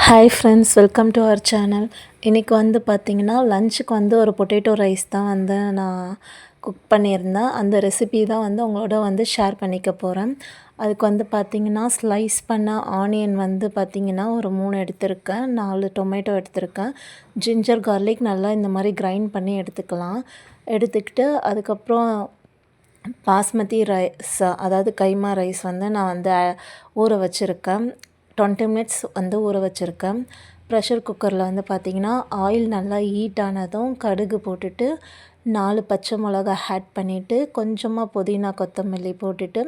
Hi friends, welcome to our channel. இன்றைக்கி வந்து பார்த்திங்கன்னா லஞ்சுக்கு வந்து ஒரு பொட்டேட்டோ ரைஸ் தான் வந்து நான் குக் பண்ணியிருந்தேன். அந்த ரெசிபி தான் வந்து உங்களோட வந்து ஷேர் பண்ணிக்க போகிறேன். அதுக்கு வந்து பார்த்திங்கன்னா ஸ்லைஸ் பண்ண ஆனியன் வந்து பார்த்திங்கன்னா ஒரு 3 எடுத்திருக்கேன், 4 டொமேட்டோ எடுத்திருக்கேன், ஜிஞ்சர் கார்லிக் நல்லா இந்த மாதிரி கிரைண்ட் பண்ணி எடுத்துக்கலாம். எடுத்துக்கிட்டு அதுக்கப்புறம் பாஸ்மதி ரைஸ், அதாவது கைமா ரைஸ் வந்து நான் வந்து ஊற வச்சுருக்கேன். 20 மினிட்ஸ் வந்து ஊற வச்சுருக்கேன். ப்ரெஷர் குக்கரில் வந்து பார்த்திங்கன்னா ஆயில் நல்லா ஹீட் ஆனதும் கடுகு போட்டுட்டு 4 பச்சை மிளகா ஆட் பண்ணிவிட்டு கொஞ்சமாக புதினா கொத்தமல்லி போட்டுட்டு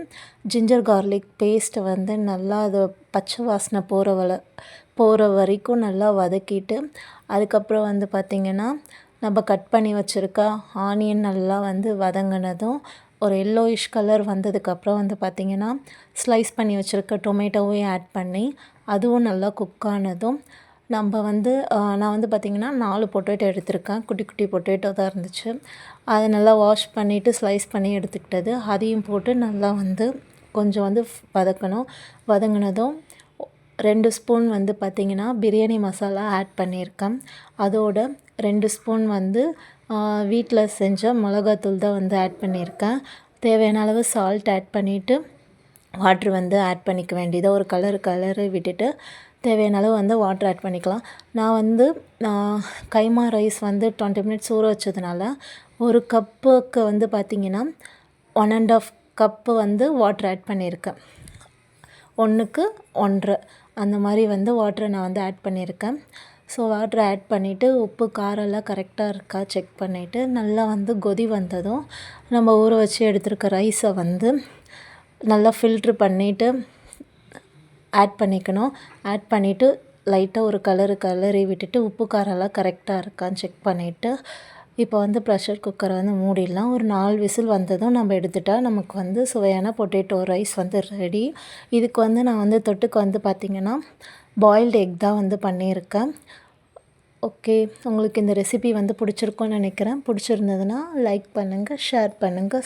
ஜிஞ்சர் கார்லிக் பேஸ்ட்டை வந்து நல்லா அது பச்சை வாசனை போகிற வரைக்கும் நல்லா வதக்கிட்டு அதுக்கப்புறம் வந்து பார்த்திங்கன்னா நம்ம கட் பண்ணி வச்சுருக்க ஆனியன் நல்லா வந்து வதங்கினதும் ஒரு எல்லோயிஷ் கலர் வந்ததுக்கப்புறம் வந்து பார்த்திங்கன்னா ஸ்லைஸ் பண்ணி வச்சுருக்க டொமேட்டோவையும் ஆட் பண்ணி அதுவும் நல்லா குக் ஆனதும் நம்ம வந்து நான் வந்து பார்த்திங்கன்னா 4 பொட்டேட்டோ எடுத்திருக்கேன். குட்டி குட்டி பொட்டேட்டோ தான் இருந்துச்சு. அதை நல்லா வாஷ் பண்ணிவிட்டு ஸ்லைஸ் பண்ணி எடுத்துக்கிட்டது அதையும் போட்டு நல்லா வந்து கொஞ்சம் வந்து வதங்கினதும் 2 ஸ்பூன் வந்து பார்த்திங்கன்னா பிரியாணி மசாலா ஆட் பண்ணியிருக்கேன். அதோட 2 ஸ்பூன் வந்து வீட்டில் செஞ்ச மிளகாத்தூள் தான் வந்து ஆட் பண்ணியிருக்கேன். தேவையான அளவு சால்ட் ஆட் பண்ணிவிட்டு வாட்ரு வந்து ஆட் பண்ணிக்க வேண்டியது. ஒரு கலரு விட்டுட்டு தேவையான அளவு வந்து வாட்ரு ஆட் பண்ணிக்கலாம். நான் வந்து கைமா ரைஸ் வந்து 20 மினிட்ஸ் ஊற வச்சதுனால ஒரு கப்புக்கு வந்து பார்த்திங்கன்னா 1.5 கப்பு வந்து வாட்ரு ஆட் பண்ணியிருக்கேன். 1க்கு 1.5 அந்த மாதிரி வந்து வாட்ரை நான் வந்து ஆட் பண்ணியிருக்கேன். ஸோ வாட்ரு ஆட் பண்ணிவிட்டு உப்பு காரம்லாம் கரெக்டாக இருக்கா செக் பண்ணிவிட்டு நல்லா வந்து கொதி வந்ததும் நம்ம ஊற வச்சு எடுத்துருக்க ரைஸை வந்து நல்லா ஃபில்ட்ரு பண்ணிவிட்டு ஆட் பண்ணிக்கணும். ஆட் பண்ணிவிட்டு லைட்டாக ஒரு கலரி விட்டுட்டு உப்பு காரம்லாம் கரெக்டாக இருக்கான்னு செக் பண்ணிவிட்டு இப்போ வந்து ப்ரெஷர் குக்கரை வந்து மூடிடலாம். ஒரு 4 விசில் வந்ததும் நம்ம எடுத்துட்டால் நமக்கு வந்து சுவையான பொட்டேட்டோ ரைஸ் வந்து ரெடி. இதுக்கு வந்து நான் வந்து தொட்டுக்க வந்து பார்த்திங்கன்னா பாயில்டு எக் தான் வந்து பண்ணியிருக்கேன். ஓகே, உங்களுக்கு இந்த ரெசிபி வந்து பிடிச்சிருக்கும்னு நினைக்கிறேன். பிடிச்சிருந்ததுன்னா லைக் பண்ணுங்கள், ஷேர் பண்ணுங்கள்,